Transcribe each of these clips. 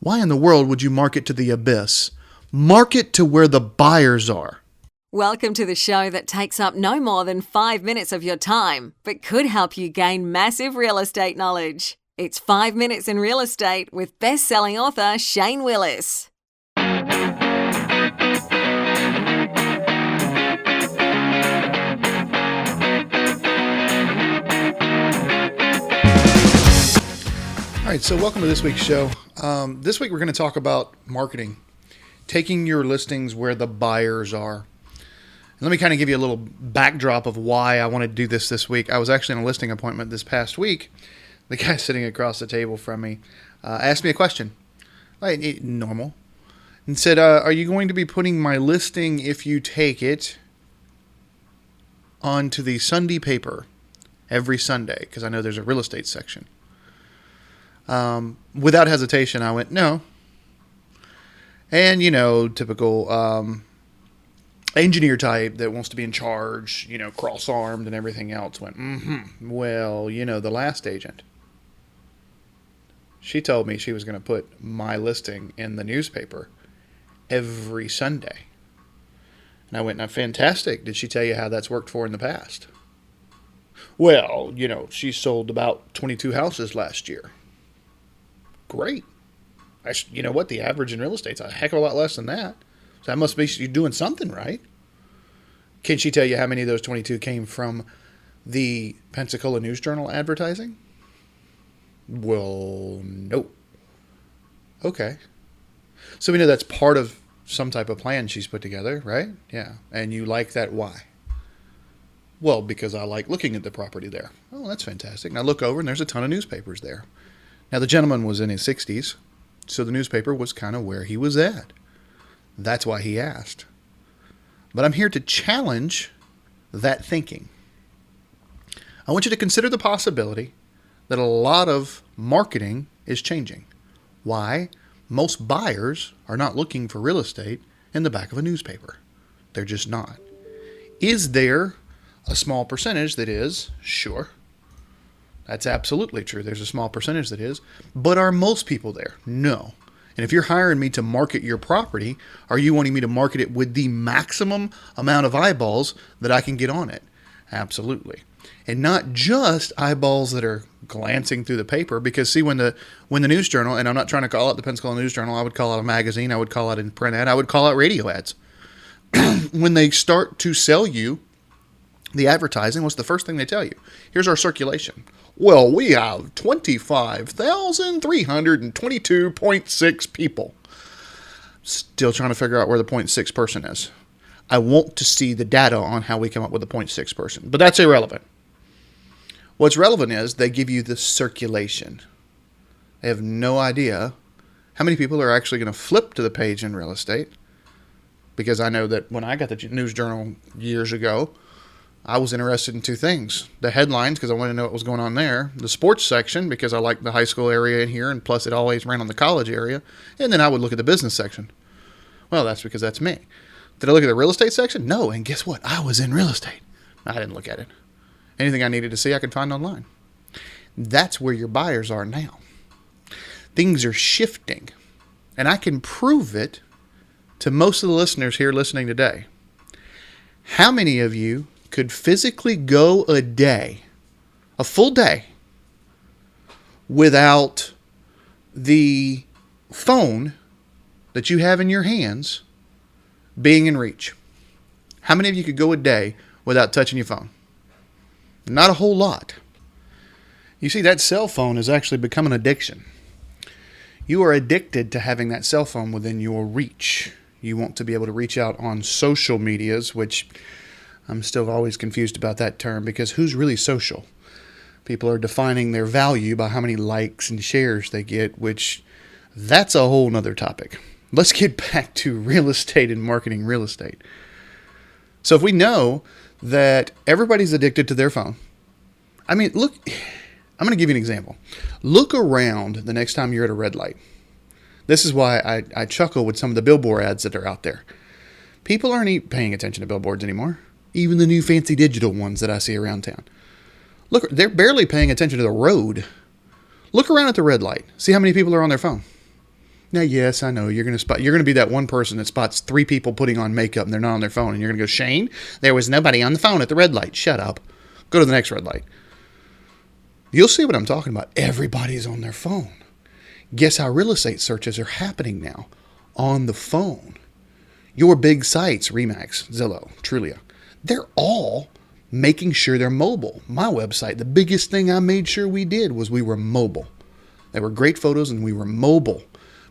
Why in the world would you market to the abyss? Market to where the buyers are. Welcome to the show that takes up no more than 5 minutes of your time, but could help you gain massive real estate knowledge. It's 5 Minutes in Real Estate with best-selling author Shane Willis. All right, so welcome to this week's show. This week we're going to talk about marketing, taking your listings where the buyers are. Let me kind of give you a little backdrop of why I want to do this week. I was actually in a listing appointment this past week. The guy sitting across the table from me asked me a question, like normal, and said, are you going to be putting my listing, if you take it, onto the Sunday paper every Sunday? Because I know there's a real estate section. Without hesitation, I went, no. And, typical engineer type that wants to be in charge, cross-armed and everything else went, well, the last agent, she told me she was going to put my listing in the newspaper every Sunday. And I went, now, fantastic. Did she tell you how that's worked for in the past? Well, she sold about 22 houses last year. Great. You know what? The average in real estate's a heck of a lot less than that. So that must be you're doing something right. Can she tell you how many of those 22 came from the Pensacola News Journal advertising? Well, no. Okay. So we know that's part of some type of plan she's put together, right? Yeah. And you like that. Why? Well, because I like looking at the property there. Oh, that's fantastic. And I look over and there's a ton of newspapers there. Now, the gentleman was in his 60s, so the newspaper was kind of where he was at. That's why he asked. But I'm here to challenge that thinking. I want you to consider the possibility that a lot of marketing is changing. Why? Most buyers are not looking for real estate in the back of a newspaper. They're just not. Is there a small percentage that is? Sure. That's absolutely true. There's a small percentage that is. But are most people there? No. And if you're hiring me to market your property, are you wanting me to market it with the maximum amount of eyeballs that I can get on it? Absolutely. And not just eyeballs that are glancing through the paper, because see, when the News Journal, and I'm not trying to call out the Pensacola News Journal, I would call out a magazine, I would call out a print ad, I would call out radio ads. When they start to sell you the advertising, what's the first thing they tell you? Here's our circulation. Well, we have 25,322.6 people. Still trying to figure out where the 0.6 person is. I want to see the data on how we come up with the 0.6 person, but that's irrelevant. What's relevant is they give you the circulation. They have no idea how many people are actually going to flip to the page in real estate, because I know that when I got the News Journal years ago, I was interested in two things. The headlines, because I wanted to know what was going on there. The sports section, because I like the high school area in here, and plus it always ran on the college area. And then I would look at the business section. Well, that's because that's me. Did I look at the real estate section? No, and guess what? I was in real estate. I didn't look at it. Anything I needed to see, I could find online. That's where your buyers are now. Things are shifting. And I can prove it to most of the listeners here listening today. How many of you could physically go a day, a full day, without the phone that you have in your hands being in reach? How many of you could go a day without touching your phone? Not a whole lot. You see, that cell phone has actually become an addiction. You are addicted to having that cell phone within your reach. You want to be able to reach out on social medias, which I'm still always confused about that term, because who's really social? People are defining their value by how many likes and shares they get, which that's a whole nother topic. Let's get back to real estate and marketing real estate. So if we know that everybody's addicted to their phone, I mean, look, I'm going to give you an example. Look around the next time you're at a red light. This is why I chuckle with some of the billboard ads that are out there. People aren't paying attention to billboards anymore. Even the new fancy digital ones that I see around town. Look, they're barely paying attention to the road. Look around at the red light. See how many people are on their phone. Now, yes, I know you're going to be that one person that spots 3 people putting on makeup and they're not on their phone, and you're going to go, Shane, there was nobody on the phone at the red light. Shut up. Go to the next red light. You'll see what I'm talking about. Everybody's on their phone. Guess how real estate searches are happening now? On the phone. Your big sites, Remax, Zillow, Trulia, they're all making sure they're mobile. My website, the biggest thing I made sure we did was we were mobile. They were great photos and we were mobile,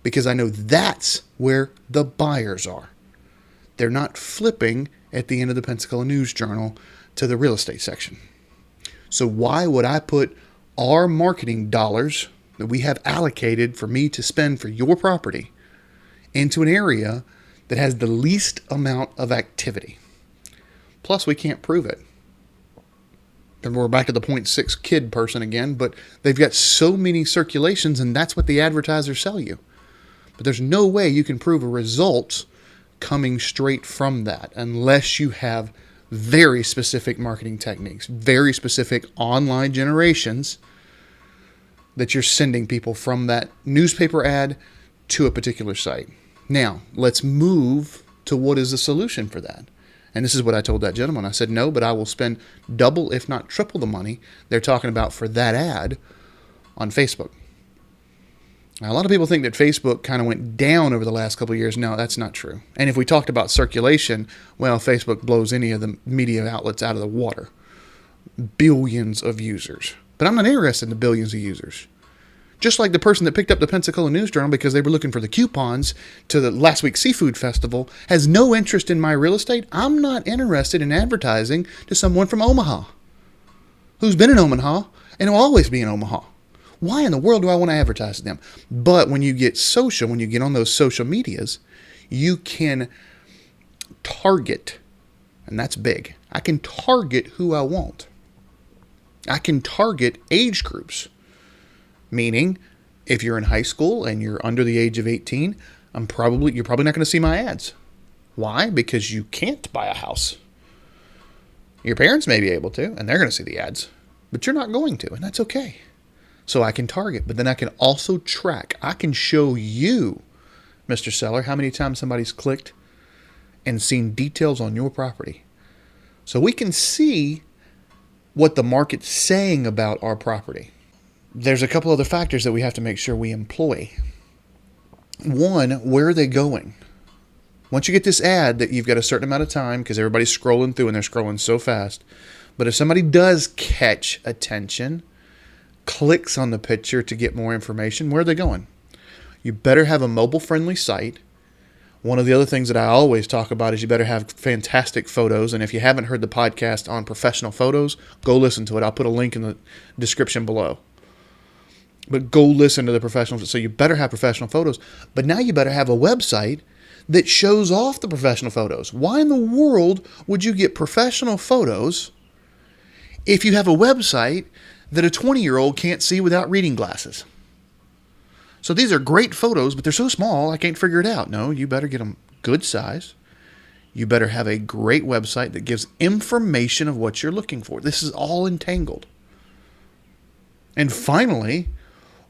because I know that's where the buyers are. They're not flipping at the end of the Pensacola News Journal to the real estate section. So why would I put our marketing dollars that we have allocated for me to spend for your property into an area that has the least amount of activity? Plus, we can't prove it. And we're back to the 0.6 kid person again, but they've got so many circulations, and that's what the advertisers sell you. But there's no way you can prove a result coming straight from that unless you have very specific marketing techniques, very specific online generations that you're sending people from that newspaper ad to a particular site. Now, let's move to what is the solution for that. And this is what I told that gentleman. I said, no, but I will spend double, if not triple the money they're talking about for that ad on Facebook. Now, a lot of people think that Facebook kind of went down over the last couple of years. No, that's not true. And if we talked about circulation, well, Facebook blows any of the media outlets out of the water. Billions of users. But I'm not interested in the billions of users. Just like the person that picked up the Pensacola News Journal because they were looking for the coupons to the last week's seafood festival has no interest in my real estate, I'm not interested in advertising to someone from Omaha who's been in Omaha and will always be in Omaha. Why in the world do I want to advertise to them? But when you get social, when you get on those social medias, you can target, and that's big. I can target who I want. I can target age groups. Meaning, if you're in high school and you're under the age of 18, you're probably not going to see my ads. Why? Because you can't buy a house. Your parents may be able to, and they're going to see the ads, but you're not going to, and that's okay. So I can target, but then I can also track. I can show you, Mr. Seller, how many times somebody's clicked and seen details on your property. So we can see what the market's saying about our property. There's a couple other factors that we have to make sure we employ. One, where are they going? Once you get this ad that you've got a certain amount of time, because everybody's scrolling through and they're scrolling so fast. But if somebody does catch attention, clicks on the picture to get more information, where are they going? You better have a mobile-friendly site. One of the other things that I always talk about is you better have fantastic photos. And if you haven't heard the podcast on professional photos, go listen to it. I'll put a link in the description below. But go listen to the professionals. So you better have professional photos. But now you better have a website that shows off the professional photos. Why in the world would you get professional photos if you have a website that a 20-year-old can't see without reading glasses? So these are great photos, but they're so small, I can't figure it out. No, you better get them good size. You better have a great website that gives information of what you're looking for. This is all entangled. And finally,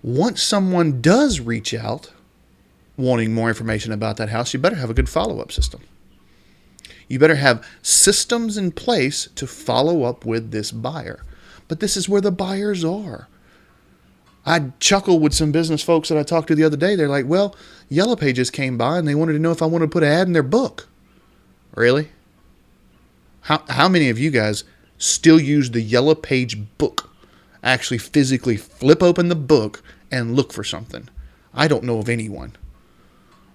once someone does reach out wanting more information about that house, you better have a good follow-up system. You better have systems in place to follow up with this buyer. But this is where the buyers are. I chuckle with some business folks that I talked to the other day. They're like, well, Yellow Pages came by and they wanted to know if I wanted to put an ad in their book. Really? How many of you guys still use the Yellow Page book? Actually physically flip open the book and look for something? I don't know of anyone.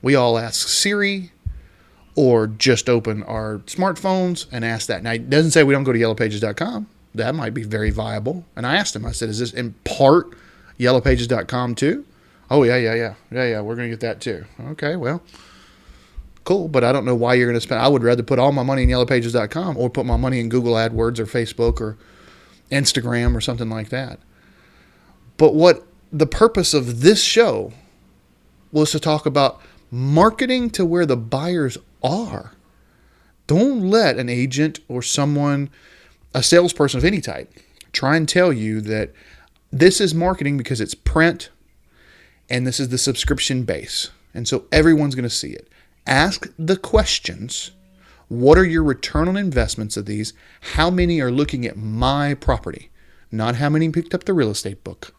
We all ask Siri or just open our smartphones and ask that. Now, it doesn't say we don't go to yellowpages.com. That might be very viable. And I asked him, I said, is this in part yellowpages.com too? Oh, yeah. We're going to get that too. Okay, well, cool. But I don't know why you're going to spend. I would rather put all my money in yellowpages.com or put my money in Google AdWords or Facebook or Instagram or something like that. But what the purpose of this show was to talk about marketing to where the buyers are. Don't let an agent or someone, a salesperson of any type, try and tell you that this is marketing because it's print and this is the subscription base. And so everyone's going to see it. Ask the questions. What are your return on investments of these? How many are looking at my property? Not how many picked up the real estate book,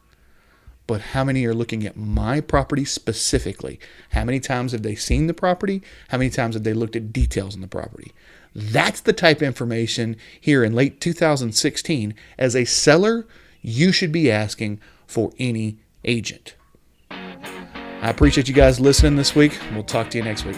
but how many are looking at my property specifically? How many times have they seen the property? How many times have they looked at details on the property? That's the type of information here in late 2016 as a seller you should be asking for any agent. I appreciate you guys listening this week. We'll talk to you next week.